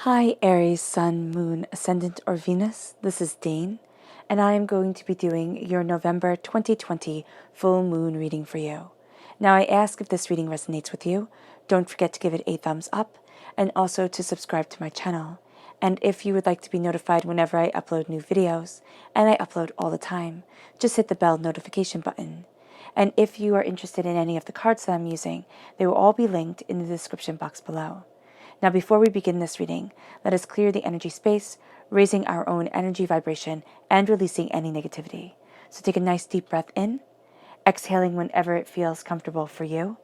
Hi Aries, Sun, Moon, Ascendant, or Venus. This is Dane, and I am going to be doing your November 2020 full moon reading for you. Now I ask if this reading resonates with you. Don't forget to give it a thumbs up, and also to subscribe to my channel. And if you would like to be notified whenever I upload new videos, and I upload all the time, just hit the bell notification button. And if you are interested in any of the cards that I'm using, they will all be linked in the description box below. Now, before we begin this reading, let us clear the energy space, raising our own energy vibration and releasing any negativity. So take a nice deep breath in, exhaling whenever it feels comfortable for you.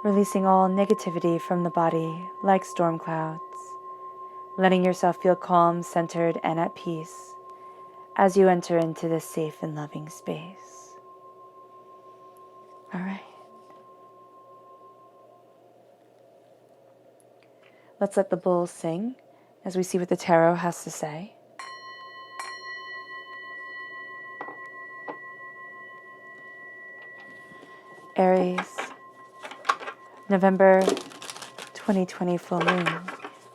Releasing all negativity from the body like storm clouds, letting yourself feel calm, centered, and at peace as you enter into this safe and loving space. All right. Let's let the bulls sing as we see what the tarot has to say. Aries, November 2020 full moon.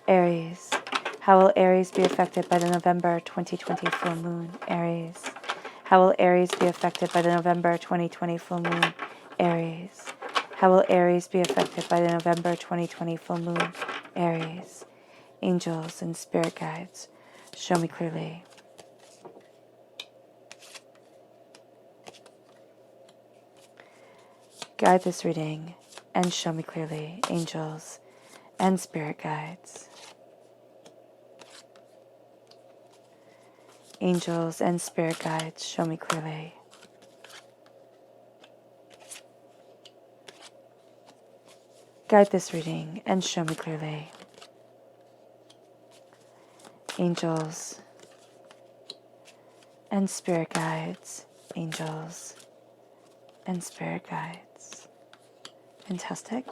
Aries. How will Aries be affected by the November 2020 full moon? Aries. How will Aries be affected by the November 2020 full moon? Aries. How will Aries be affected by the November 2020 full moon? Aries. Angels and spirit guides, show me clearly. Guide this reading and show me clearly, angels and spirit guides. Angels and spirit guides, show me clearly. Guide this reading and show me clearly. Angels and spirit guides, angels and spirit guides. Fantastic.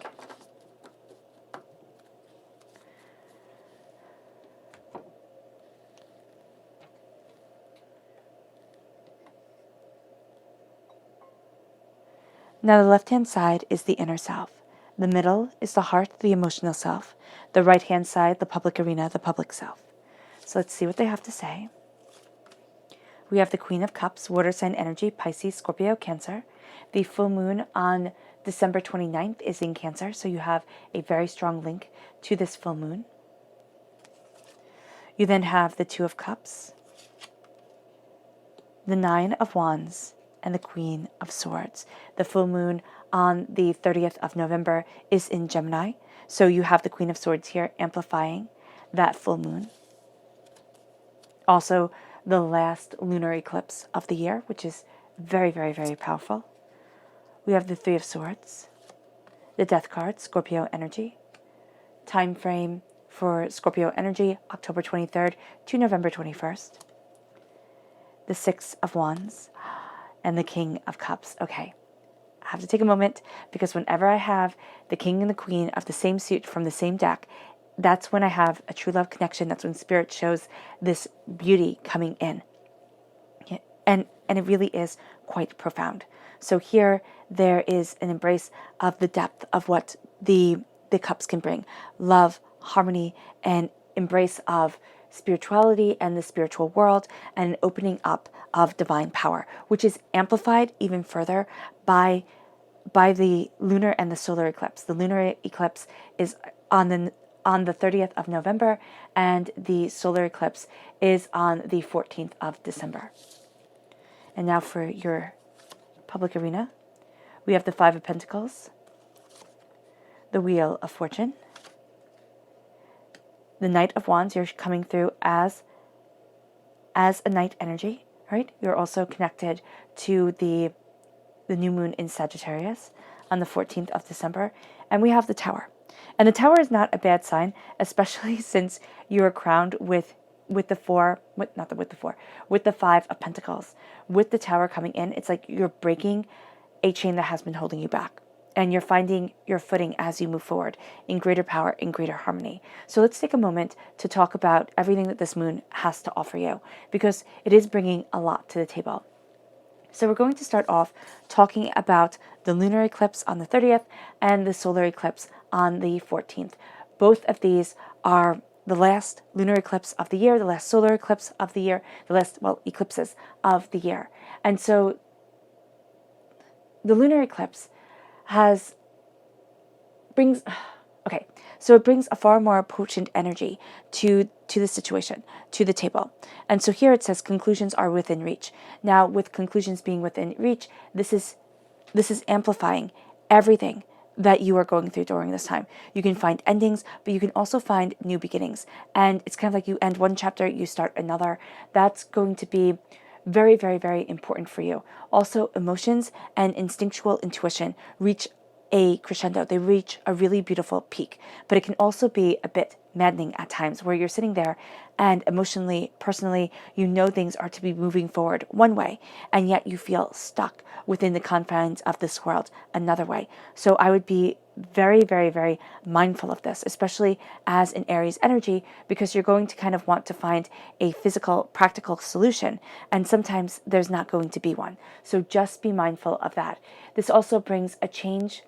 Now the left-hand side is the inner self. The middle is the heart, the emotional self. The right-hand side, the public arena, the public self. So let's see what they have to say. We have the Queen of Cups, water sign energy, Pisces, Scorpio, Cancer. The full moon on December 29th is in Cancer, so you have a very strong link to this full moon. You then have the Two of Cups, the Nine of Wands, and the Queen of Swords. The full moon on the 30th of November is in Gemini, so you have the Queen of Swords here amplifying that full moon. Also, the last lunar eclipse of the year, which is very, very, very powerful. We have the Three of Swords, the Death card, Scorpio energy. Time frame for Scorpio energy, October 23rd to November 21st. The Six of Wands and the King of Cups. Okay, I have to take a moment because whenever I have the King and the Queen of the same suit from the same deck, that's when I have a true love connection. That's when Spirit shows this beauty coming in. Yeah. And it really is quite profound. So here there is an embrace of the depth of what the cups can bring. Love, harmony, and embrace of spirituality and the spiritual world, and an opening up of divine power, which is amplified even further by the lunar and the solar eclipse. The lunar eclipse is on on the 30th of November, and the solar eclipse is on the 14th of December. And now for your public arena, we have the Five of Pentacles, the Wheel of Fortune, the Knight of Wands. You're coming through as a knight energy, right? You're also connected to the new moon in Sagittarius on the 14th of December. And we have the Tower. And the Tower is not a bad sign, especially since you are crowned with the Five of Pentacles. With the Tower coming in, it's like you're breaking a chain that has been holding you back. And you're finding your footing as you move forward in greater power, in greater harmony. So let's take a moment to talk about everything that this moon has to offer you, because it is bringing a lot to the table. So we're going to start off talking about the lunar eclipse on the 30th and the solar eclipse on the 14th. Both of these are the last lunar eclipse of the year, the last solar eclipse of the year, the last, eclipses of the year. And so the lunar eclipse brings a far more potent energy to the situation, to the table. And so here it says conclusions are within reach. Now, with conclusions being within reach, this is amplifying everything that you are going through during this time. You can find endings, but you can also find new beginnings. And it's kind of like you end one chapter, you start another. That's going to be very, very, very important for you. Also, emotions and instinctual intuition reach a crescendo. They reach a really beautiful peak, but it can also be a bit maddening at times where you're sitting there and emotionally, personally, you know things are to be moving forward one way, and yet you feel stuck within the confines of this world another way. So I would be very, very, very mindful of this, especially as an Aries energy, because you're going to kind of want to find a physical, practical solution, and sometimes there's not going to be one. So just be mindful of that. This also brings a change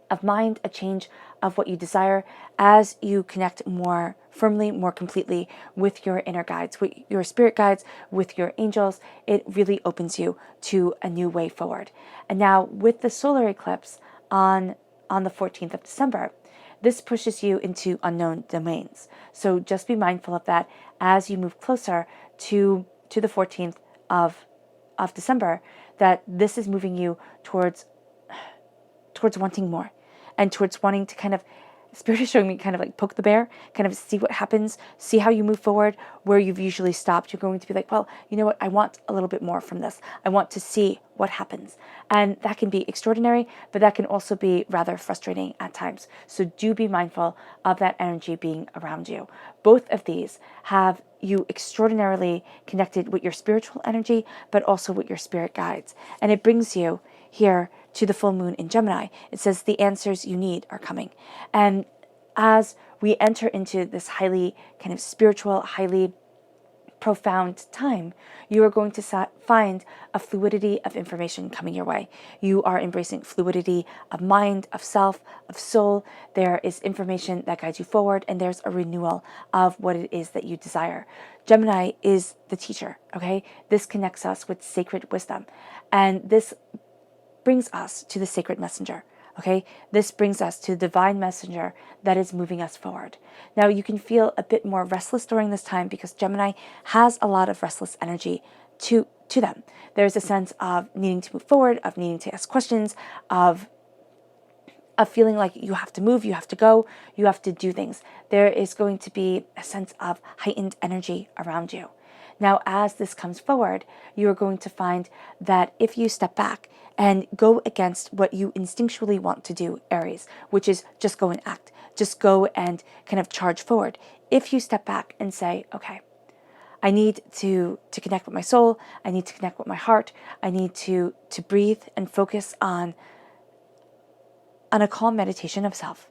of mind, a change of what you desire as you connect more firmly, more completely with your inner guides, with your spirit guides, with your angels. It really opens you to a new way forward. And now with the solar eclipse on the 14th of December, this pushes you into unknown domains. So just be mindful of that as you move closer to the 14th of December, that this is moving you towards wanting more, and towards wanting to kind of, Spirit is showing me kind of like poke the bear, kind of see what happens, see how you move forward. Where you've usually stopped, you're going to be like, well, you know what, I want a little bit more from this. I want to see what happens. And that can be extraordinary, but that can also be rather frustrating at times. So do be mindful of that energy being around you. Both of these have you extraordinarily connected with your spiritual energy, but also with your spirit guides. And it brings you here to the full moon in Gemini. It says the answers you need are coming. And as we enter into this highly kind of spiritual, highly profound time, you are going to find a fluidity of information coming your way. You are embracing fluidity of mind, of self, of soul. There is information that guides you forward, and there's a renewal of what it is that you desire. Gemini is the teacher, okay? This connects us with sacred wisdom, and this brings us to the sacred messenger. Okay, this brings us to the divine messenger that is moving us forward. Now, you can feel a bit more restless during this time because Gemini has a lot of restless energy to them. There's a sense of needing to move forward, of needing to ask questions, of feeling like you have to move, you have to go, you have to do things. There is going to be a sense of heightened energy around you. Now, as this comes forward, you are going to find that if you step back and go against what you instinctually want to do, Aries, which is just go and act, just go and kind of charge forward. If you step back and say, okay, I need to connect with my soul, I need to connect with my heart, I need to breathe and focus on a calm meditation of self,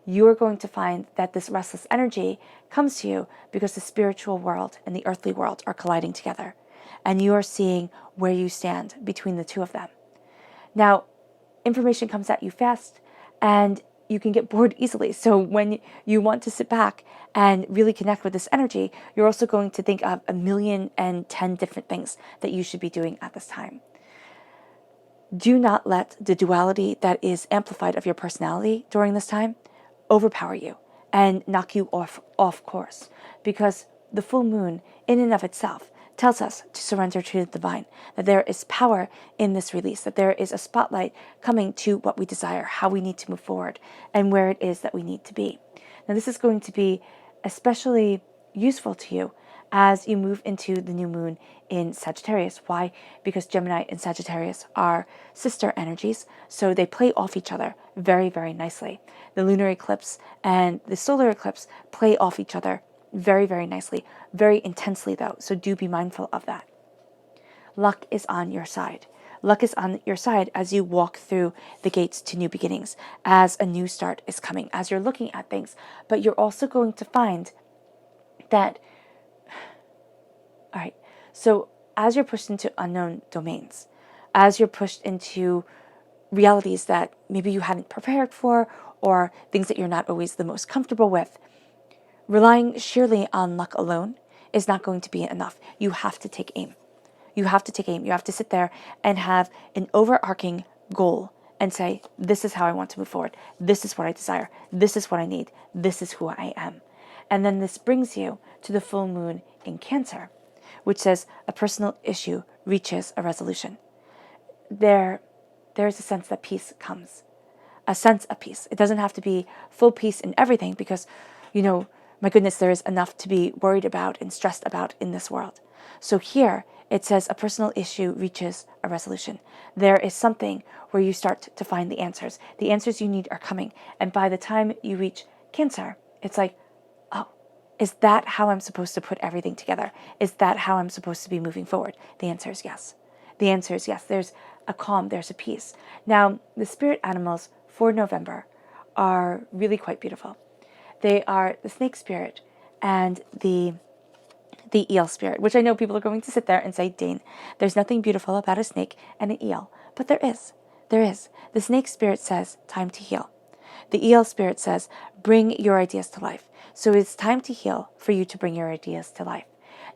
you are going to find that this restless energy comes to you because the spiritual world and the earthly world are colliding together, and you are seeing where you stand between the two of them. Now, information comes at you fast, and you can get bored easily. So when you want to sit back and really connect with this energy, you're also going to think of 1,010 different things that you should be doing at this time. Do not let the duality that is amplified of your personality during this time overpower you. and knock you off course, because the full moon in and of itself tells us to surrender to the divine, that there is power in this release, that there is a spotlight coming to what we desire, how we need to move forward, and where it is that we need to be. Now, this is going to be especially useful to you as you move into the new moon in Sagittarius. Why? Because Gemini and Sagittarius are sister energies, so they play off each other very, very nicely. The lunar eclipse and the solar eclipse play off each other very, very nicely, very intensely though, so do be mindful of that. Luck is on your side. Luck is on your side as you walk through the gates to new beginnings, as a new start is coming, as you're looking at things. But you're also going to find that, all right, so as you're pushed into unknown domains, as you're pushed into realities that maybe you hadn't prepared for, or things that you're not always the most comfortable with, relying sheerly on luck alone is not going to be enough. You have to take aim. You have to take aim. You have to sit there and have an overarching goal and say, this is how I want to move forward. This is what I desire. This is what I need. This is who I am. And then this brings you to the full moon in Cancer, which says a personal issue reaches a resolution. There's a sense that peace comes. A sense of peace. It doesn't have to be full peace in everything because, my goodness, there is enough to be worried about and stressed about in this world. So here it says a personal issue reaches a resolution. There is something where you start to find the answers. The answers you need are coming. And by the time you reach Cancer, it's like, oh, is that how I'm supposed to put everything together? Is that how I'm supposed to be moving forward? The answer is yes. The answer is yes. There's a calm, there's a peace. Now, the spirit animals for November are really quite beautiful. They are the snake spirit and the eel spirit, which I know people are going to sit there and say, Dane, there's nothing beautiful about a snake and an eel. But there is. There is. The snake spirit says, time to heal. The eel spirit says, bring your ideas to life. So it's time to heal for you to bring your ideas to life.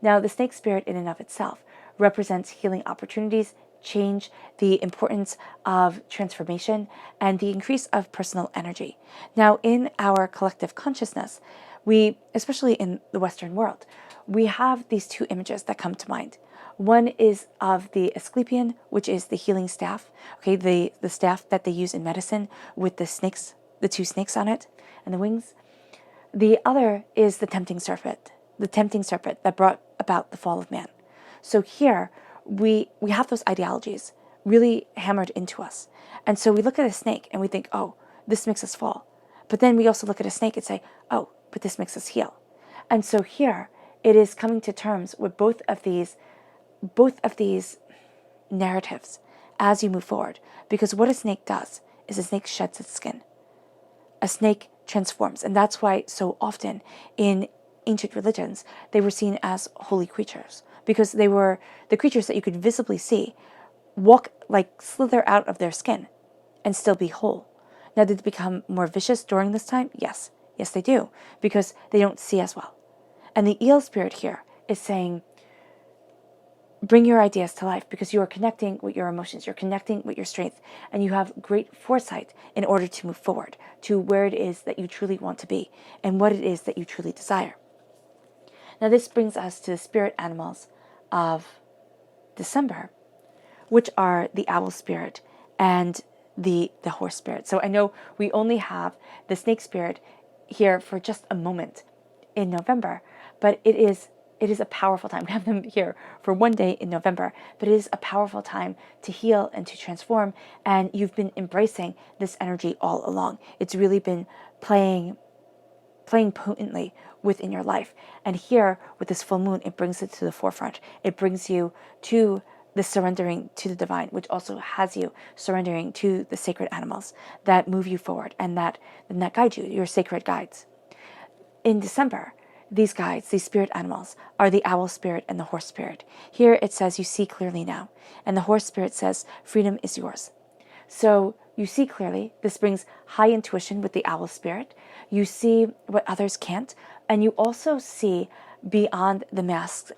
Now, the snake spirit in and of itself represents healing opportunities, change, the importance of transformation, and the increase of personal energy. Now, in our collective consciousness, we, especially in the Western world, we have these two images that come to mind. One is of the Asclepion, which is the healing staff, okay, the staff that they use in medicine with the snakes, the two snakes on it and the wings. The other is the tempting serpent that brought about the fall of man. So here, we have those ideologies really hammered into us. And so we look at a snake and we think, oh, this makes us fall. But then we also look at a snake and say, oh, but this makes us heal. And so here, it is coming to terms with both of these narratives as you move forward. Because what a snake does is a snake sheds its skin. A snake transforms. And that's why so often in ancient religions, they were seen as holy creatures, because they were the creatures that you could visibly see walk, like slither out of their skin and still be whole. Now, did they become more vicious during this time? Yes. Yes, they do, because they don't see as well. And the eel spirit here is saying, bring your ideas to life, because you are connecting with your emotions, you're connecting with your strength, and you have great foresight in order to move forward to where it is that you truly want to be and what it is that you truly desire. Now, this brings us to the spirit animals of December, which are the owl spirit and the horse spirit. So I know we only have the snake spirit here for just a moment in November, but it is a powerful time. We have them here for one day in November, but it is a powerful time to heal and to transform, and you've been embracing this energy all along. It's really been playing potently within your life. And here, with this full moon, it brings it to the forefront. It brings you to the surrendering to the divine, which also has you surrendering to the sacred animals that move you forward and that guide you, your sacred guides. In December, these guides, these spirit animals, are the owl spirit and the horse spirit. Here it says, you see clearly now. And the horse spirit says, freedom is yours. So you see clearly. This brings high intuition with the owl spirit. You see what others can't. And you also see beyond the masks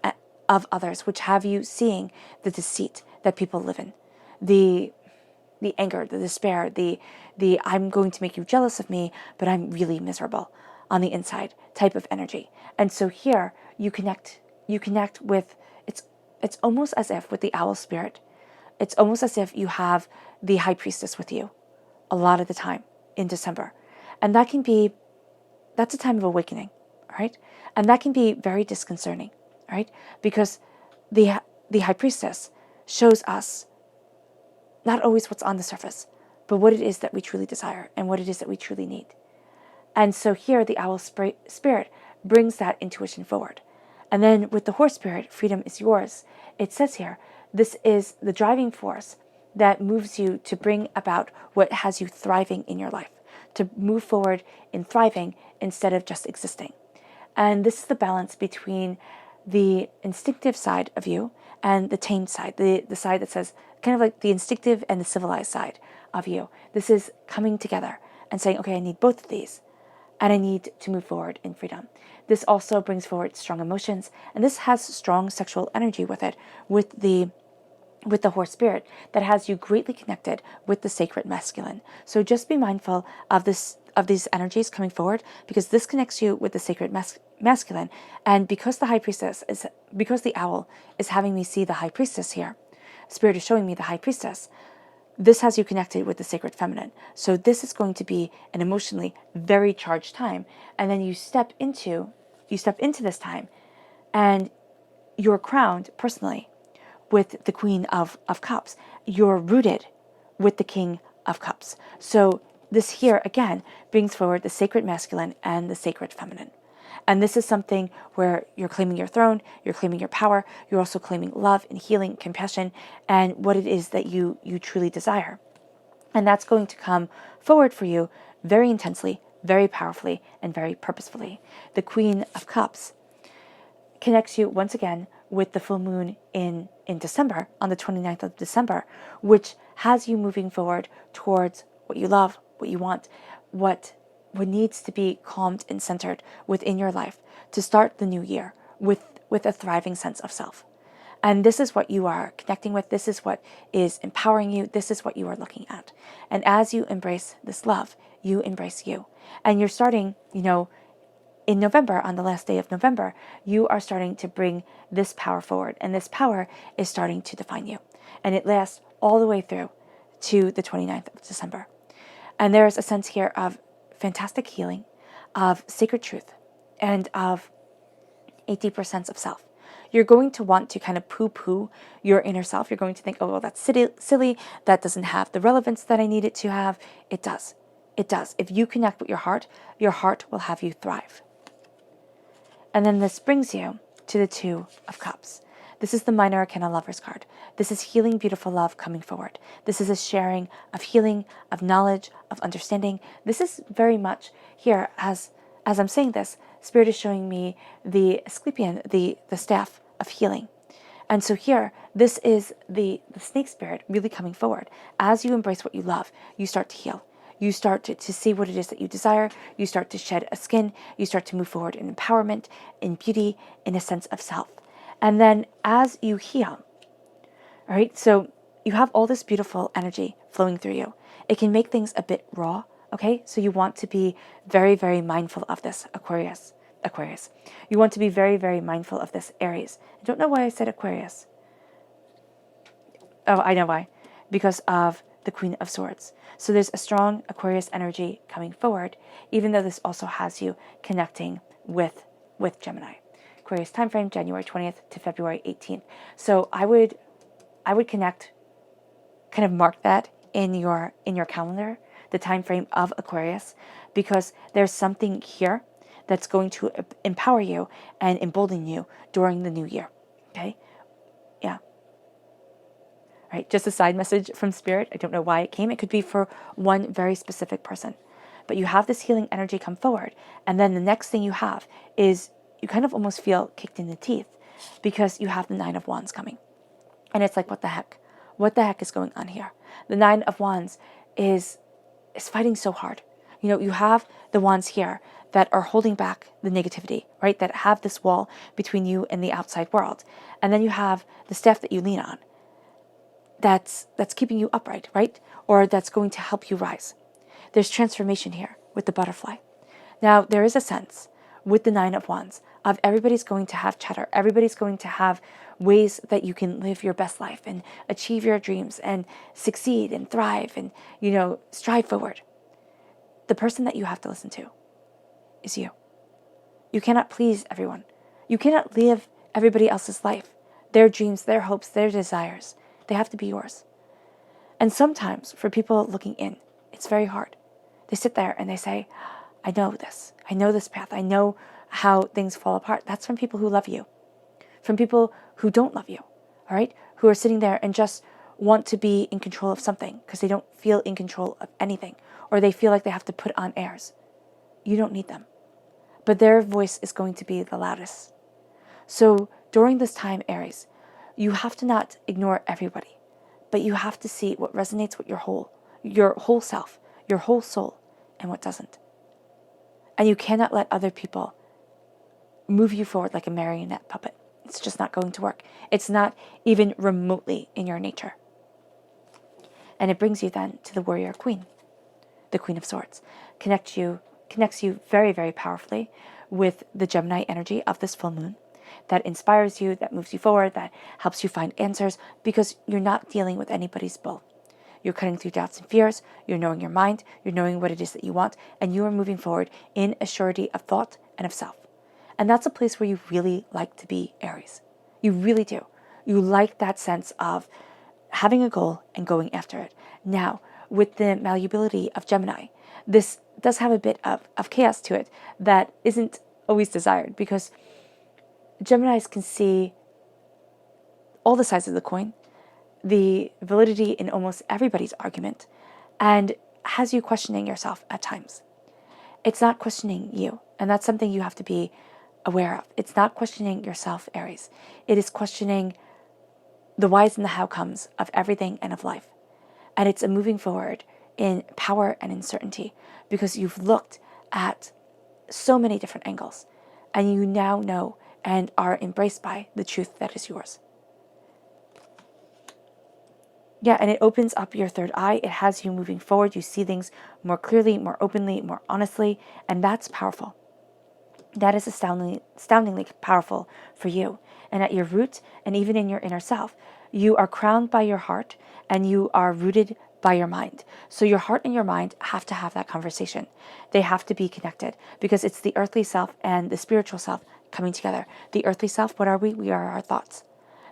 of others, which have you seeing the deceit that people live in. The anger, the despair, the I'm going to make you jealous of me, but I'm really miserable. on the inside type of energy. And so here you connect with, it's almost as if with the owl spirit, it's almost as if you have the high priestess with you a lot of the time in December. And that's a time of awakening, right? And that can be very disconcerting, right? Because the high priestess shows us not always what's on the surface, but what it is that we truly desire and what it is that we truly need. And so here the owl spirit brings that intuition forward. And then with the horse spirit, freedom is yours. It says here, this is the driving force that moves you to bring about what has you thriving in your life, to move forward in thriving instead of just existing. And this is the balance between the instinctive side of you and the tamed side, the side that says, kind of like the instinctive and the civilized side of you. This is coming together and saying, okay, I need both of these, and I need to move forward in freedom. This also brings forward strong emotions, and this has strong sexual energy with it, with the horse spirit that has you greatly connected with the sacred masculine. So just be mindful of these energies coming forward, because this connects you with the sacred masculine. And because because the owl is having me see the high priestess here, spirit is showing me the high priestess, this has you connected with the sacred feminine. So this is going to be an emotionally very charged time. And then you step into this time and you're crowned personally with the Queen of Cups. You're rooted with the King of Cups. So this here, again, brings forward the sacred masculine and the sacred feminine. And this is something where you're claiming your throne, you're claiming your power, you're also claiming love and healing, compassion, and what it is that you truly desire. And that's going to come forward for you very intensely, very powerfully, and very purposefully. The Queen of Cups connects you once again with the full moon in December, on the 29th of December, which has you moving forward towards what you love, what you want, what needs to be calmed and centered within your life to start the new year with a thriving sense of self. And this is what you are connecting with. This is what is empowering you. This is what you are looking at. And as you embrace this love, you embrace you. And you're starting, in November, on the last day of November, you are starting to bring this power forward. And this power is starting to define you. And it lasts all the way through to the 29th of December. And there's a sense here of fantastic healing, of sacred truth, and of a deeper sense of self. You're going to want to kind of poo-poo your inner self. You're going to think, oh, well, that's silly. That doesn't have the relevance that I need it to have. It does. It does. If you connect with your heart will have you thrive. And then this brings you to the Two of Cups. This is the Minor Arcana Lovers card. This is healing, beautiful love coming forward. This is a sharing of healing, of knowledge, of understanding. This is very much here, as I'm saying this, Spirit is showing me the Asclepian, the staff of healing. And so here, this is the snake spirit really coming forward. As you embrace what you love, you start to heal. You start to see what it is that you desire. You start to shed a skin. You start to move forward in empowerment, in beauty, in a sense of self. And then as you heal, all right, so you have all this beautiful energy flowing through you. It can make things a bit raw, okay? So you want to be very, very mindful of this, Aquarius. You want to be very, very mindful of this, Aries. I don't know why I said Aquarius. Oh, I know why. Because of the Queen of Swords. So there's a strong Aquarius energy coming forward, even though this also has you connecting with Gemini. Aquarius time frame, January 20th to February 18th. So I would connect, kind of mark that in your calendar, the time frame of Aquarius, because there's something here that's going to empower you and embolden you during the new year. Okay? Yeah. Right, just a side message from Spirit. I don't know why it came. It could be for one very specific person. But you have this healing energy come forward. And then the next thing you have is you kind of almost feel kicked in the teeth because you have the Nine of Wands coming. And it's like, what the heck? What the heck is going on here? The Nine of Wands is fighting so hard. You have the wands here that are holding back the negativity, right? That have this wall between you and the outside world. And then you have the staff that you lean on that's keeping you upright, right? Or that's going to help you rise. There's transformation here with the butterfly. Now, there is a sense with the Nine of Wands of everybody's going to have chatter. Everybody's going to have ways that you can live your best life and achieve your dreams and succeed and thrive and, strive forward. The person that you have to listen to is you. You cannot please everyone. You cannot live everybody else's life, their dreams, their hopes, their desires. They have to be yours. And sometimes for people looking in, it's very hard. They sit there and they say, I know this. I know this path. I know how things fall apart. That's from people who love you, from people who don't love you, all right? Who are sitting there and just want to be in control of something because they don't feel in control of anything, or they feel like they have to put on airs. You don't need them. But their voice is going to be the loudest. So during this time, Aries, you have to not ignore everybody, but you have to see what resonates with your whole self, your whole soul, and what doesn't. And you cannot let other people move you forward like a marionette puppet. It's just not going to work. It's not even remotely in your nature. And it brings you then to the warrior queen, the Queen of Swords. Connects you very, very powerfully with the Gemini energy of this full moon that inspires you, that moves you forward, that helps you find answers because you're not dealing with anybody's bull. You're cutting through doubts and fears. You're knowing your mind. You're knowing what it is that you want. And you are moving forward in a surety of thought and of self. And that's a place where you really like to be, Aries. You really do. You like that sense of having a goal and going after it. Now, with the malleability of Gemini, this does have a bit of chaos to it that isn't always desired because Geminis can see all the sides of the coin, the validity in almost everybody's argument, and has you questioning yourself at times. It's not questioning you, and that's something you have to be aware of. It's not questioning yourself, Aries. It is questioning the whys and the how comes of everything and of life. And it's a moving forward in power and in certainty because you've looked at so many different angles and you now know and are embraced by the truth that is yours. Yeah, and it opens up your third eye. It has you moving forward. You see things more clearly, more openly, more honestly, and that's powerful. That is astoundingly powerful for you. And at your root, and even in your inner self, you are crowned by your heart and you are rooted by your mind. So your heart and your mind have to have that conversation. They have to be connected because it's the earthly self and the spiritual self coming together. The earthly self, what are we? We are our thoughts.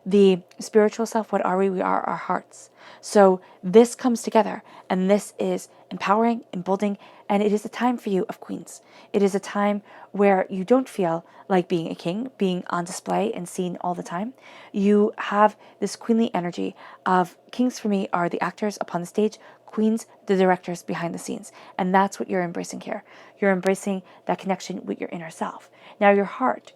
The spiritual self, what are we? We are our hearts. So this comes together and this is empowering, emboldening, and it is a time for you of queens. It is a time where you don't feel like being a king, being on display and seen all the time. You have this queenly energy of kings for me are the actors upon the stage, queens, the directors behind the scenes. And that's what you're embracing here. You're embracing that connection with your inner self. Now your heart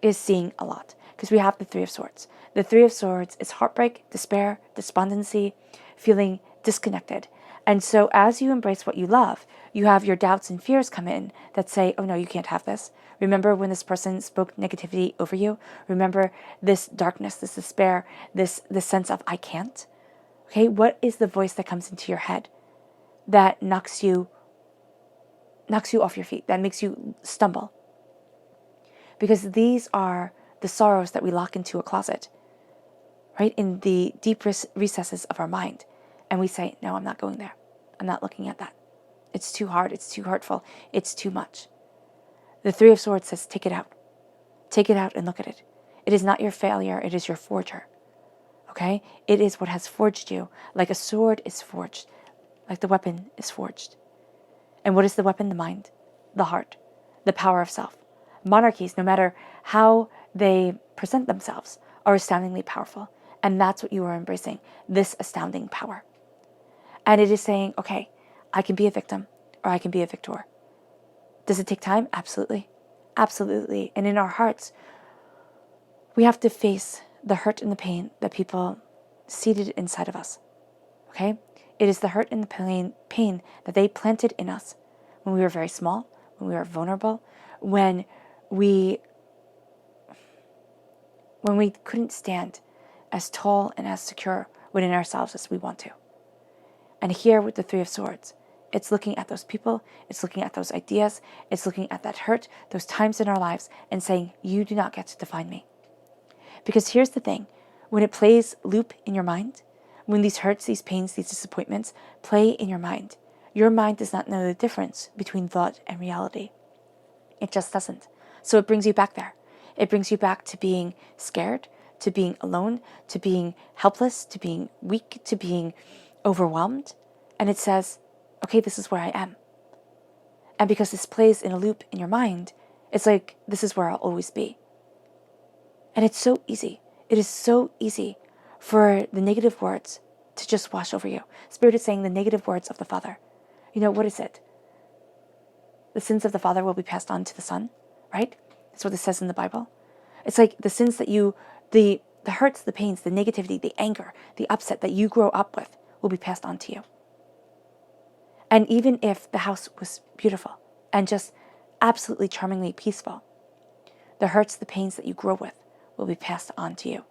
is seeing a lot because we have the Three of Swords. The Three of Swords is heartbreak, despair, despondency, feeling disconnected. And so as you embrace what you love, you have your doubts and fears come in that say, oh no, you can't have this. Remember when this person spoke negativity over you? Remember this darkness, this despair, this sense of I can't? Okay, what is the voice that comes into your head that knocks you off your feet, that makes you stumble? Because these are the sorrows that we lock into a closet, right? In the deep recesses of our mind. And we say, no, I'm not going there. I'm not looking at that. It's too hard. It's too hurtful. It's too much. The Three of Swords says, take it out. Take it out and look at it. It is not your failure. It is your forger. Okay? It is what has forged you. Like a sword is forged. Like the weapon is forged. And what is the weapon? The mind, the heart, the power of self. Monarchies, no matter how they present themselves, are astoundingly powerful. And that's what you are embracing, this astounding power. And it is saying, okay, I can be a victim or I can be a victor. Does it take time? Absolutely. Absolutely. And in our hearts, we have to face the hurt and the pain that people seated inside of us. Okay? It is the hurt and the pain that they planted in us when we were very small, when we were vulnerable, when we couldn't stand as tall and as secure within ourselves as we want to. And here with the Three of Swords, It's looking at those people, it's looking at those ideas, it's looking at that hurt, those times in our lives, and saying, you do not get to define me. Because here's the thing, when it plays loop in your mind, when these hurts, these pains, these disappointments play in your mind does not know the difference between thought and reality. It just doesn't. So it brings you back there. It brings you back to being scared, to being alone, to being helpless, to being weak, to being overwhelmed. And it says, okay, this is where I am. And because this plays in a loop in your mind, it's like, this is where I'll always be. And it's so easy. It is so easy for the negative words to just wash over you. Spirit is saying the negative words of the Father. You know, what is it? The sins of the father will be passed on to the son, right? That's what it says in the Bible. It's like the sins that the hurts, the pains, the negativity, the anger, the upset that you grow up with will be passed on to you. And even if the house was beautiful and just absolutely charmingly peaceful, the hurts, the pains that you grow with will be passed on to you.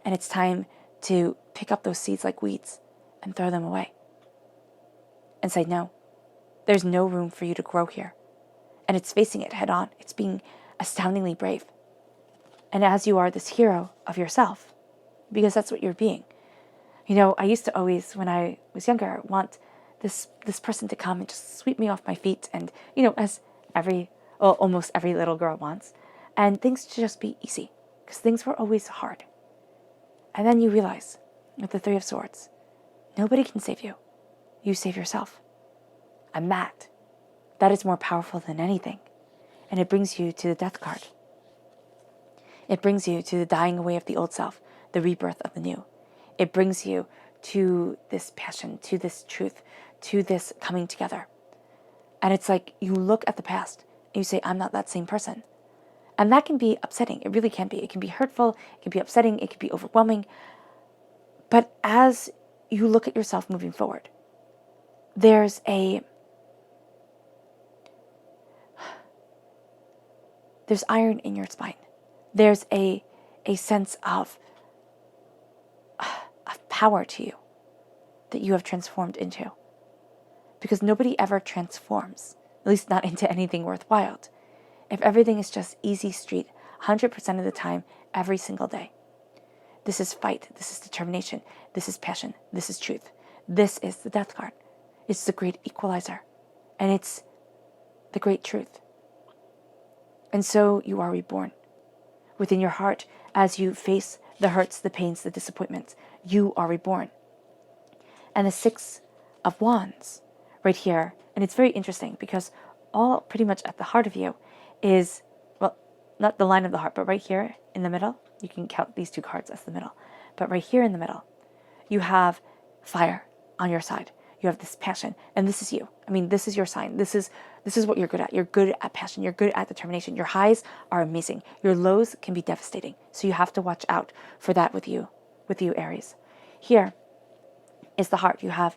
And it's time to pick up those seeds like weeds and throw them away. And say, no, there's no room for you to grow here. And it's facing it head on. It's being astoundingly brave. And as you are this hero of yourself, because that's what you're being. You know, I used to always, when I was younger, want this person to come and just sweep me off my feet. And, you know, as almost every little girl wants. And things to just be easy. Because things were always hard. And then you realize, with the Three of Swords, nobody can save you. You save yourself. And that is more powerful than anything. And it brings you to the Death card. It brings you to the dying away of the old self, the rebirth of the new. It brings you to this passion, to this truth, to this coming together. And it's like you look at the past and you say, I'm not that same person. And that can be upsetting. It really can be. It can be hurtful. It can be upsetting. It can be overwhelming. But as you look at yourself moving forward, there's iron in your spine. There's a sense of power to you that you have transformed into. Because nobody ever transforms, at least not into anything worthwhile, if everything is just easy street 100% of the time, every single day. This is fight. This is determination. This is passion. This is truth. This is the Death card. It's the great equalizer. And it's the great truth. And so you are reborn. Within your heart, as you face the hurts, the pains, the disappointments, you are reborn. And the Six of Wands right here, and it's very interesting because all pretty much at the heart of you is, well, not the line of the heart, but right here in the middle, you can count these two cards as the middle, but right here in the middle, you have fire on your side. You have this passion, and this is you. I mean, this is your sign. This is what you're good at. You're good at passion. You're good at determination. Your highs are amazing. Your lows can be devastating. So you have to watch out for that with you, Aries. Here is the heart. You have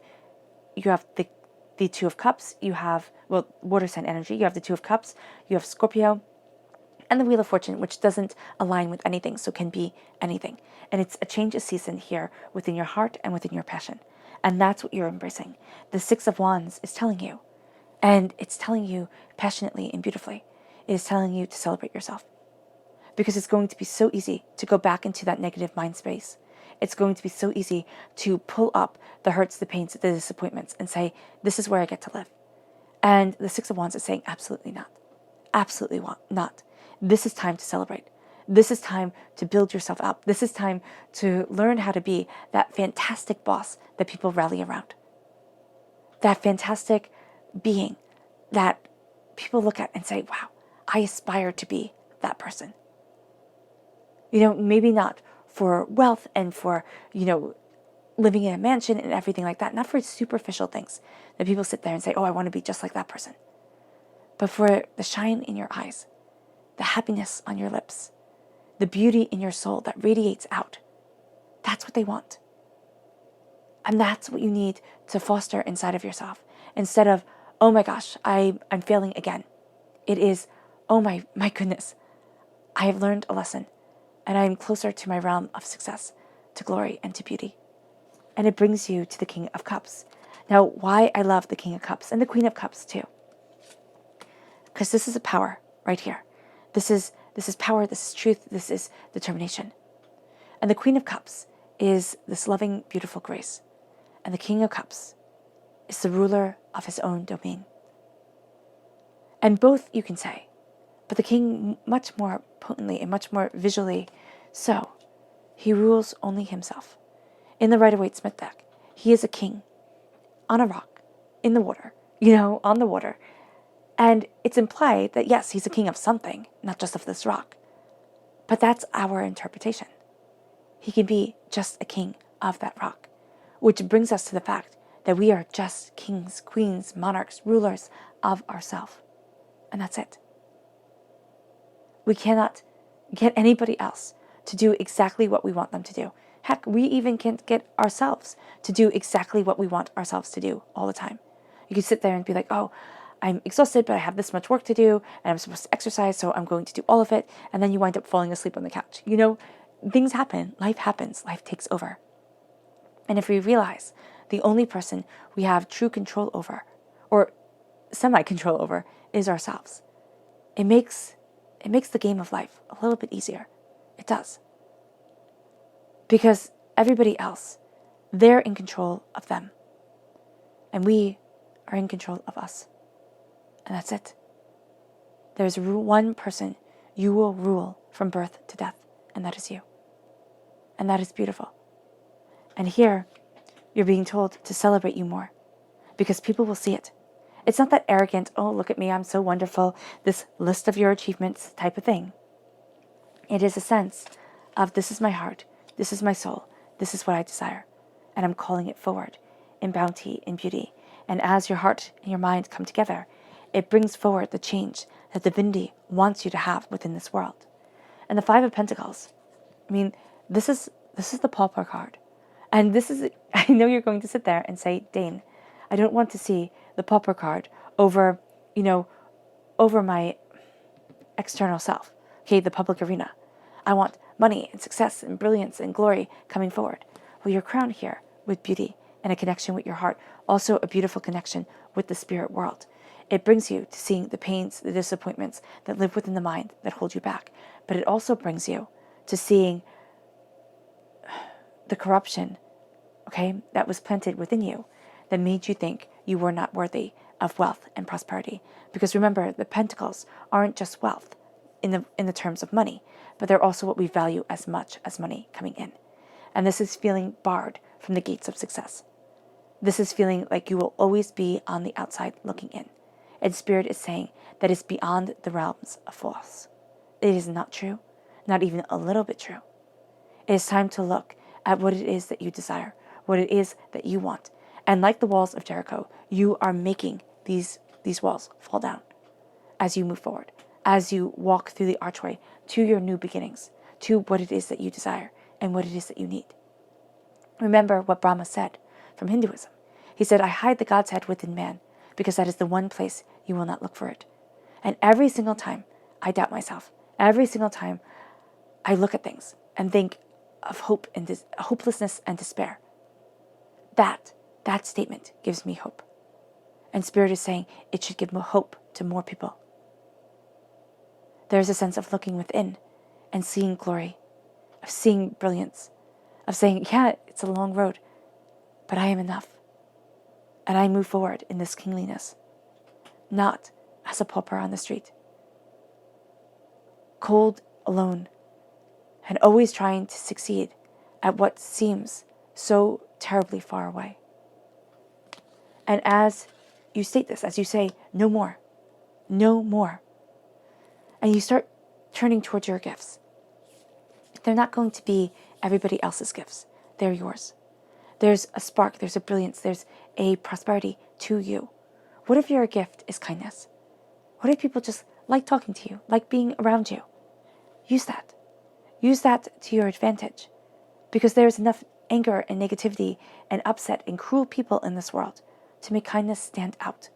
the Two of Cups. You have, well, water sign energy. You have the Two of Cups. You have Scorpio. And the Wheel of Fortune, which doesn't align with anything, so can be anything. And it's a change of season here within your heart and within your passion. And that's what you're embracing. The Six of Wands is telling you. And it's telling you passionately and beautifully. It is telling you to celebrate yourself. Because it's going to be so easy to go back into that negative mind space. It's going to be so easy to pull up the hurts, the pains, the disappointments, and say, this is where I get to live. And the Six of Wands is saying, absolutely not. Absolutely not. This is time to celebrate. This is time to build yourself up. This is time to learn how to be that fantastic boss that people rally around. That fantastic being that people look at and say, wow, I aspire to be that person. You know, maybe not for wealth and for, living in a mansion and everything like that. Not for superficial things that people sit there and say, oh, I want to be just like that person. But for the shine in your eyes, the happiness on your lips, the beauty in your soul that radiates out. That's what they want. And that's what you need to foster inside of yourself. Instead of, oh my gosh, I'm failing again. It is, oh my goodness, I have learned a lesson and I am closer to my realm of success, to glory and to beauty. And it brings you to the King of Cups. Now, why I love the King of Cups and the Queen of Cups too, because this is a power right here. This is power, this is truth, this is determination. And the Queen of Cups is this loving, beautiful grace. And the King of Cups is the ruler of his own domain. And both you can say, but the king much more potently and much more visually so. He rules only himself. In the Rider-Waite-Smith deck, he is a king on a rock, in the water, on the water. And it's implied that yes, he's a king of something, not just of this rock. But that's our interpretation. He can be just a king of that rock, which brings us to the fact that we are just kings, queens, monarchs, rulers of ourselves. And that's it. We cannot get anybody else to do exactly what we want them to do. Heck, we even can't get ourselves to do exactly what we want ourselves to do all the time. You can sit there and be like, oh, I'm exhausted, but I have this much work to do, and I'm supposed to exercise, so I'm going to do all of it, and then you wind up falling asleep on the couch. Things happen. Life happens. Life takes over. And if we realize the only person we have true control over, or semi-control over, is ourselves, it makes the game of life a little bit easier. It does. Because everybody else, they're in control of them. And we are in control of us. And that's it. There's one person you will rule from birth to death, and that is you. And that is beautiful. And here, you're being told to celebrate you more, because people will see it. It's not that arrogant, oh, look at me, I'm so wonderful, this list of your achievements type of thing. It is a sense of this is my heart, this is my soul, this is what I desire, and I'm calling it forward in bounty, in beauty. And as your heart and your mind come together, it brings forward the change that divinity wants you to have within this world. And the Five of Pentacles, this is the pauper card. And this is, I know you're going to sit there and say, Dane, I don't want to see the pauper card over my external self, okay, the public arena. I want money and success and brilliance and glory coming forward. Well, you're crowned here with beauty and a connection with your heart, also a beautiful connection with the spirit world. It brings you to seeing the pains, the disappointments that live within the mind that hold you back. But it also brings you to seeing the corruption, okay, that was planted within you that made you think you were not worthy of wealth and prosperity. Because remember, the pentacles aren't just wealth in the terms of money, but they're also what we value as much as money coming in. And this is feeling barred from the gates of success. This is feeling like you will always be on the outside looking in. And Spirit is saying that it's beyond the realms of false. It is not true, not even a little bit true. It is time to look at what it is that you desire, what it is that you want. And like the walls of Jericho, you are making these walls fall down as you move forward, as you walk through the archway to your new beginnings, to what it is that you desire and what it is that you need. Remember what Brahma said from Hinduism. He said, I hide the God's head within man because that is the one place you will not look for it. And every single time I doubt myself, every single time I look at things and think of hope and hopelessness and despair, that statement gives me hope. And Spirit is saying it should give hope to more people. There's a sense of looking within and seeing glory, of seeing brilliance, of saying, yeah, it's a long road, but I am enough. And I move forward in this kingliness, not as a pauper on the street, cold, alone, and always trying to succeed at what seems so terribly far away. And as you state this, as you say, no more, and you start turning towards your gifts, they're not going to be everybody else's gifts. They're yours. There's a spark, there's a brilliance, there's a prosperity to you. What if your gift is kindness? What if people just like talking to you, like being around you? Use that. Use that to your advantage, because there's enough anger and negativity and upset and cruel people in this world to make kindness stand out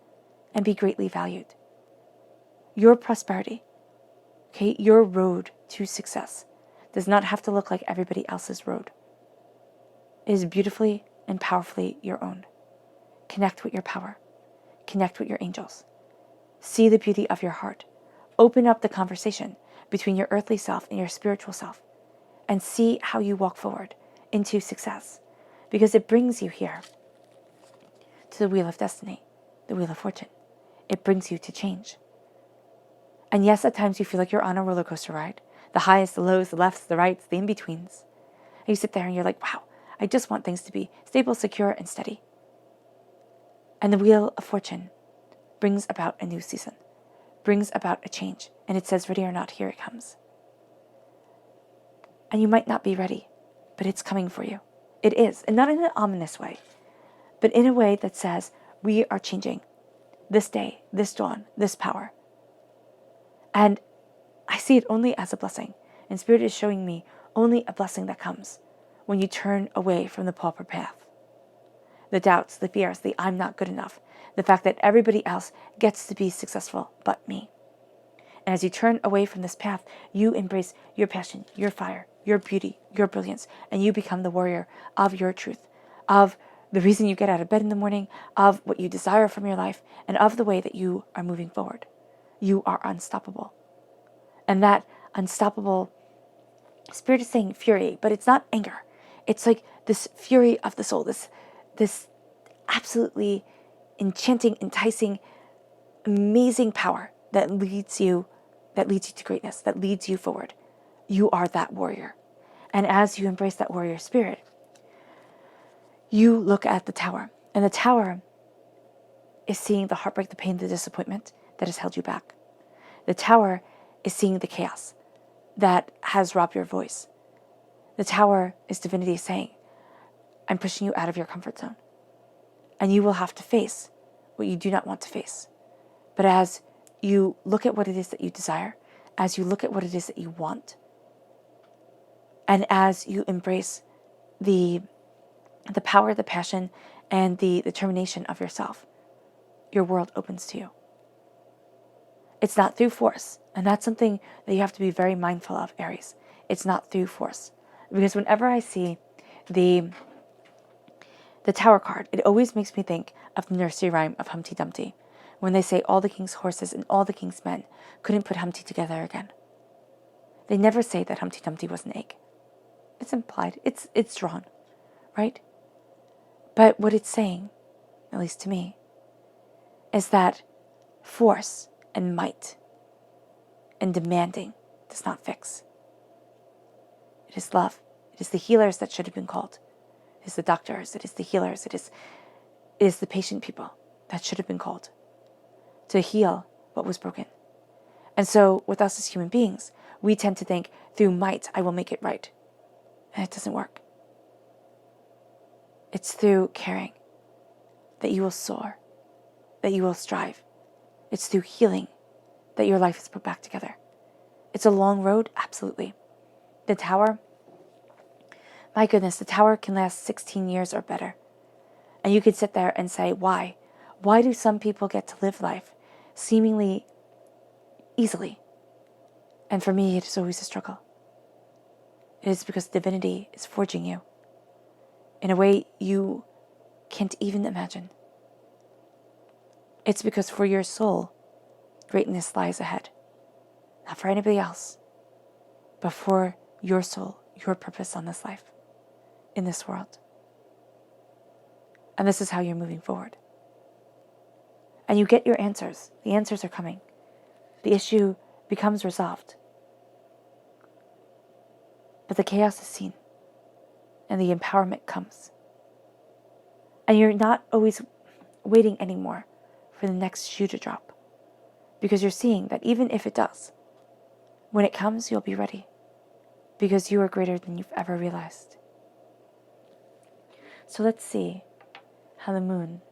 and be greatly valued. Your prosperity, okay, your road to success does not have to look like everybody else's road. It is beautifully and powerfully your own. connect with your power. Connect with your angels. See the beauty of your heart. Open up the conversation between your earthly self and your spiritual self, and see how you walk forward into success, because it brings you here to the wheel of destiny, the wheel of fortune. It brings you to change. And yes, at times you feel like you're on a roller coaster ride. The highs, the lows, the lefts, the rights, the in-betweens. And you sit there and you're like, wow, I just want things to be stable, secure, and steady. And the wheel of fortune brings about a new season, brings about a change. And it says, ready or not, here it comes. And you might not be ready, but it's coming for you. It is. And not in an ominous way, but in a way that says, we are changing this day, this dawn, this power. And I see it only as a blessing. And Spirit is showing me only a blessing that comes when you turn away from the pauper path. The doubts, the fears, the I'm not good enough, the fact that everybody else gets to be successful but me. And as you turn away from this path, you embrace your passion, your fire, your beauty, your brilliance, and you become the warrior of your truth, of the reason you get out of bed in the morning, of what you desire from your life, and of the way that you are moving forward. You are unstoppable. And that unstoppable Spirit is saying fury, but it's not anger. It's like this fury of the soul, this absolutely enchanting, enticing, amazing power that leads you to greatness, that leads you forward. You are that warrior. And as you embrace that warrior spirit, you look at the tower. And the tower is seeing the heartbreak, the pain, the disappointment that has held you back. The tower is seeing the chaos that has robbed your voice. The tower is divinity saying, I'm pushing you out of your comfort zone. And you will have to face what you do not want to face. But as you look at what it is that you desire, as you look at what it is that you want, and as you embrace the power, the passion, and the determination of yourself, your world opens to you. It's not through force. And that's something that you have to be very mindful of, Aries. It's not through force. Because whenever I see the Tower card, it always makes me think of the nursery rhyme of Humpty Dumpty, when they say all the king's horses and all the king's men couldn't put Humpty together again. They never say that Humpty Dumpty was an egg. It's implied. It's drawn, right? But what it's saying, at least to me, is that force and might and demanding does not fix. It is love. It is the healers that should have been called. It is the doctors. It is the healers. It is the patient people that should have been called to heal what was broken. And so with us as human beings, we tend to think through might, I will make it right. And it doesn't work. It's through caring that you will soar, that you will strive. It's through healing that your life is put back together. It's a long road, absolutely. The tower, my goodness, the tower can last 16 years or better. And you could sit there and say, why? Why do some people get to live life seemingly easily? And for me, it is always a struggle. It is because divinity is forging you in a way you can't even imagine. It's because for your soul, greatness lies ahead. Not for anybody else, but for your soul, your purpose on this life, in this world. And this is how you're moving forward. And you get your answers. The answers are coming. The issue becomes resolved. But the chaos is seen, and the empowerment comes. And you're not always waiting anymore for the next shoe to drop, because you're seeing that even if it does, when it comes, you'll be ready, because you are greater than you've ever realized. So let's see how the moon,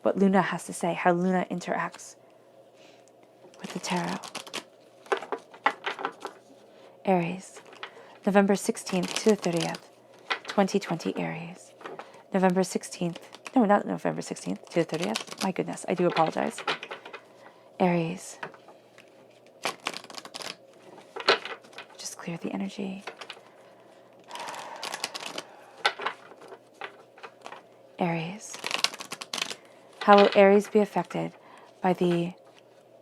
what Luna has to say, how Luna interacts with the tarot. Aries, November 16th to the 30th, 2020 Aries. November 16th, no, not November 16th to the 30th. My goodness, I do apologize. Aries. Just clear the energy. Aries. How will Aries be affected by the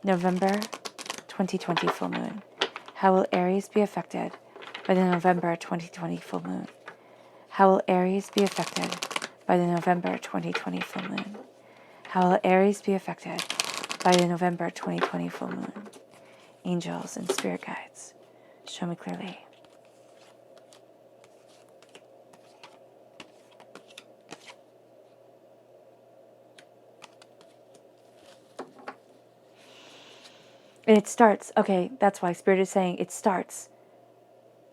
November 2020 full moon? How will Aries be affected by the November 2020 full moon? How will Aries be affected by the November 2020 full moon? How will Aries be affected by the November 2020 full moon? Angels and spirit guides, show me clearly. And it starts, okay, that's why Spirit is saying it starts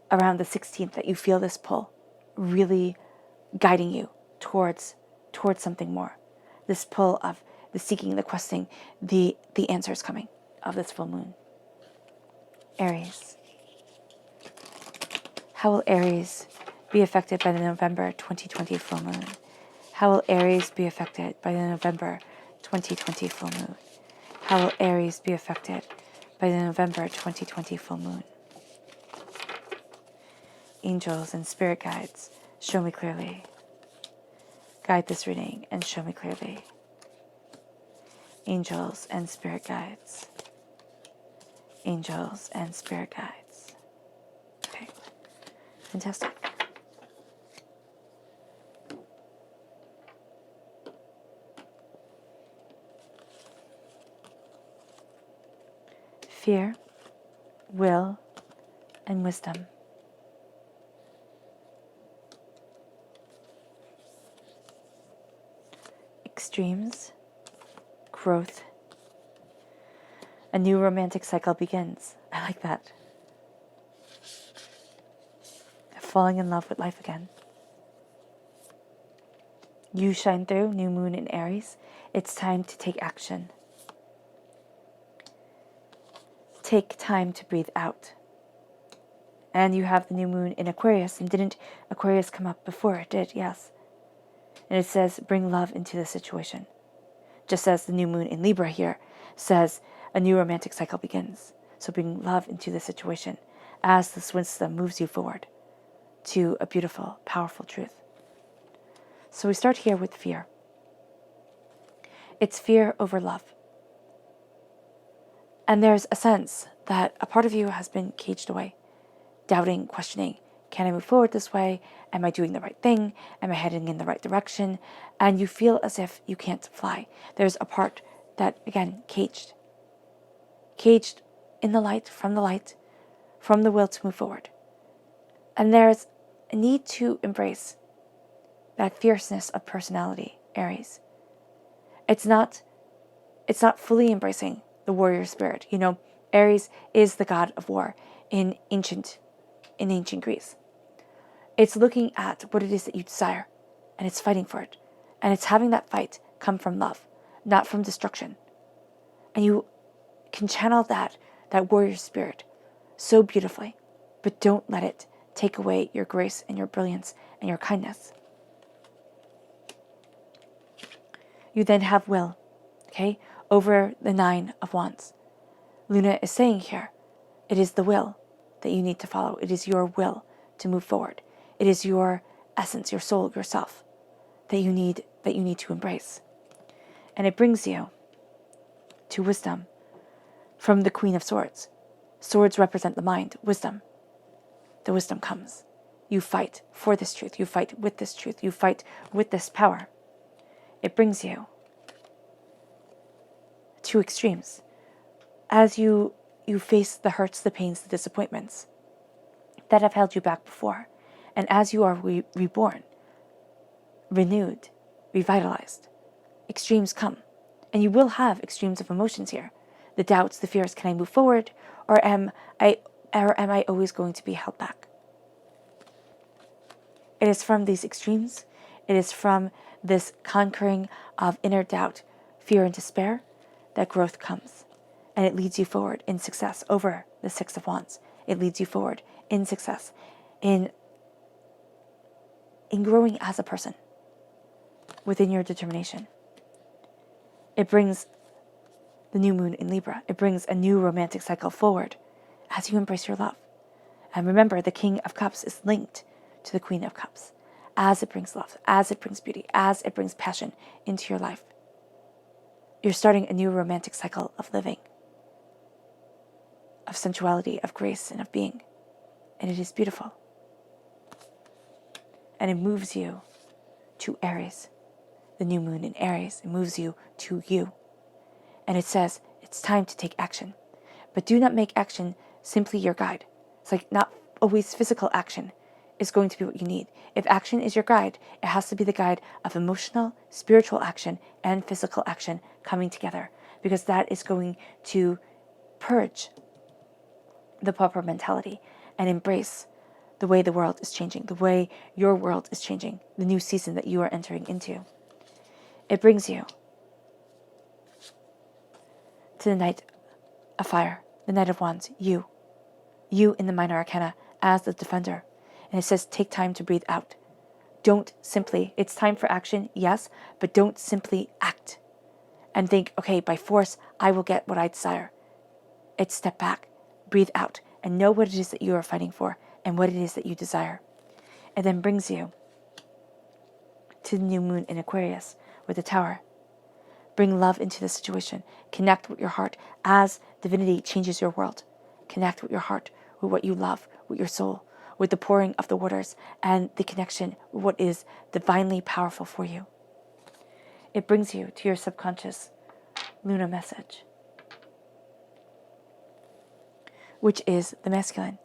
around the 16th that you feel this pull really guiding you towards something more. This pull of the seeking, the questing, the answers coming of this full moon. Aries. How will Aries be affected by the November 2020 full moon? How will Aries be affected by the November 2020 full moon? How will Aries be affected by the November 2020 full moon? Angels and spirit guides, show me clearly. Guide this reading and show me clearly. Angels and spirit guides. Angels and spirit guides. Okay, fantastic. Fear, will, and wisdom. Extremes, growth. A new romantic cycle begins. I like that. Falling in love with life again. You shine through, new moon in Aries. It's time to take action. Take time to breathe out. And you have the new moon in Aquarius. And didn't Aquarius come up before? It did, yes. And it says, bring love into the situation. Just as the new moon in Libra here says, a new romantic cycle begins. So bring love into the situation as the wisdom moves you forward to a beautiful, powerful truth. So we start here with fear. It's fear over love. And there's a sense that a part of you has been caged away, doubting, questioning, can I move forward this way? Am I doing the right thing? Am I heading in the right direction? And you feel as if you can't fly. There's a part that, again, caged. Caged in the light, from the will to move forward. And there's a need to embrace that fierceness of personality, Aries. It's not fully embracing the warrior spirit. You know, Aries is the god of war in ancient Greece. It's looking at what it is that you desire, and it's fighting for it. And it's having that fight come from love, not from destruction. And you can channel that warrior spirit so beautifully, but don't let it take away your grace and your brilliance and your kindness. You then have will, okay, over the 9 of Wands. Luna is saying here, it is the will that you need to follow. It is your will to move forward. It is your essence, your soul, yourself that you need to embrace. And it brings you to wisdom from the Queen of Swords. Swords represent the mind, wisdom. The wisdom comes. You fight for this truth. You fight with this truth. You fight with this power. It brings you to extremes. As you face the hurts, the pains, the disappointments that have held you back before. And as you are reborn, renewed, revitalized, extremes come. And you will have extremes of emotions here. The doubts, the fears, can I move forward? Or am I always going to be held back? It is from these extremes, it is from this conquering of inner doubt, fear, and despair that growth comes. And it leads you forward in success over the 6 of Wands. It leads you forward in success, in growing as a person within your determination. It brings the new moon in Libra. It brings a new romantic cycle forward as you embrace your love. And remember, the King of Cups is linked to the Queen of Cups. as it brings love, as it brings beauty, as it brings passion into your life. You're starting a new romantic cycle of living, of sensuality, of grace, and of being. And it is beautiful. And it moves you to Aries, the new moon in Aries. It moves you to you. And it says, it's time to take action. But do not make action simply your guide. It's like not always physical action is going to be what you need. If action is your guide, it has to be the guide of emotional, spiritual action, and physical action coming together. Because that is going to purge the pauper mentality and embrace the way the world is changing, the way your world is changing, the new season that you are entering into. It brings you to the Knight of Fire, the Knight of Wands, you in the Minor Arcana as the defender. And it says, take time to breathe out. Don't simply, it's time for action, yes, but don't simply act and think, okay, by force, I will get what I desire. It's step back, breathe out, and know what it is that you are fighting for and what it is that you desire. It then brings you to the new moon in Aquarius with the Tower. Bring love into the situation. Connect with your heart as divinity changes your world. Connect with your heart, with what you love, with your soul, with the pouring of the waters and the connection with what is divinely powerful for you. It brings you to your subconscious lunar message, which is the masculine,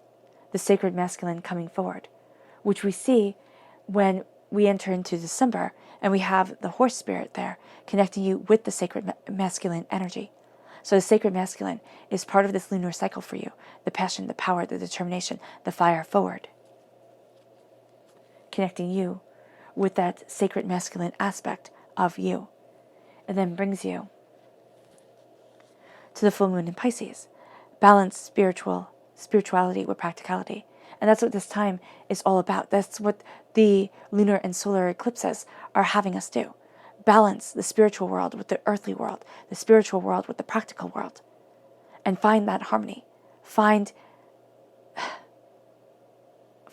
the sacred masculine coming forward, which we see when we enter into December and we have the horse spirit there connecting you with the sacred masculine energy. So the sacred masculine is part of this lunar cycle for you, the passion, the power, the determination, the fire forward, connecting you with that sacred masculine aspect of you. And then brings you to the full moon in Pisces. Balance spirituality with practicality. And that's what this time is all about. That's what the lunar and solar eclipses are having us do. Balance the spiritual world with the earthly world, the spiritual world with the practical world, and find that harmony. Find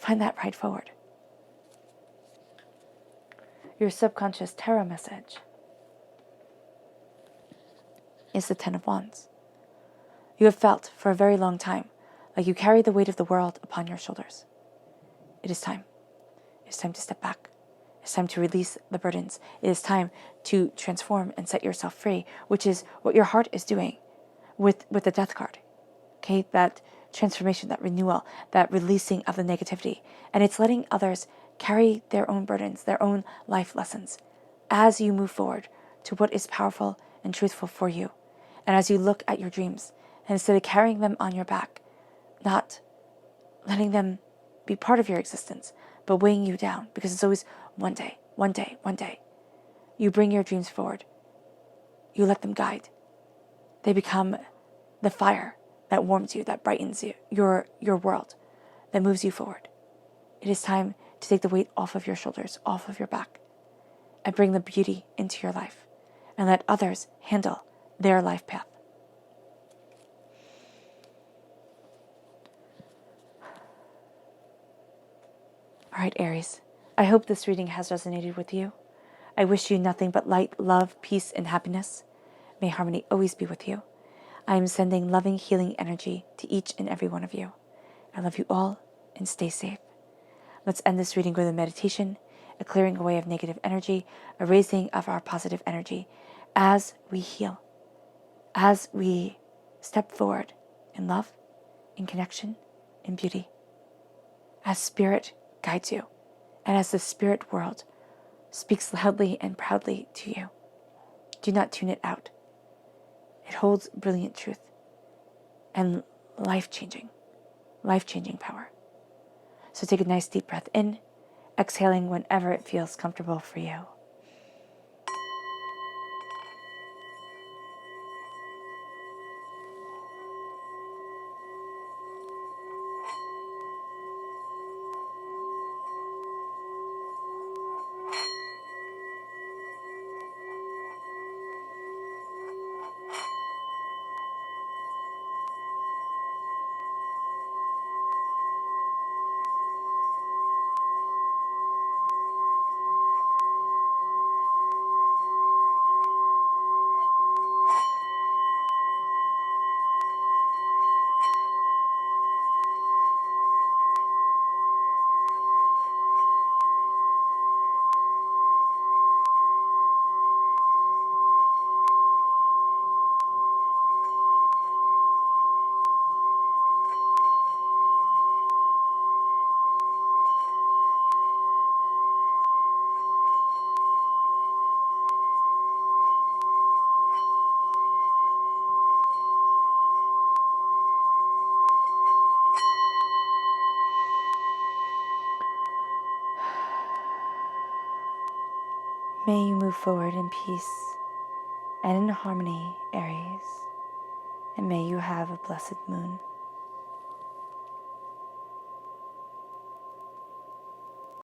that right forward. Your subconscious tarot message is the Ten of Wands. You have felt for a very long time like you carry the weight of the world upon your shoulders. It is time. It is time to step back. It's time to release the burdens. It is time to transform and set yourself free, which is what your heart is doing with the Death card. Okay, that transformation, that renewal, that releasing of the negativity. And it's letting others carry their own burdens, their own life lessons as you move forward to what is powerful and truthful for you. And as you look at your dreams, and instead of carrying them on your back, not letting them be part of your existence, but weighing you down, because it's always one day, one day, one day. You bring your dreams forward. You let them guide. They become the fire that warms you, that brightens you, your world, that moves you forward. It is time to take the weight off of your shoulders, off of your back, and bring the beauty into your life, and let others handle their life path. All right, Aries, I hope this reading has resonated with you. I wish you nothing but light, love, peace, and happiness. May harmony always be with you. I am sending loving, healing energy to each and every one of you. I love you all, and stay safe. Let's end this reading with a meditation, a clearing away of negative energy, a raising of our positive energy as we heal, as we step forward in love, in connection, in beauty, as spirit guides you, and as the spirit world speaks loudly and proudly to you. Do not tune it out. It holds brilliant truth and life-changing power. So take a nice deep breath in, exhaling whenever it feels comfortable for you. May you move forward in peace and in harmony, Aries, and may you have a blessed moon.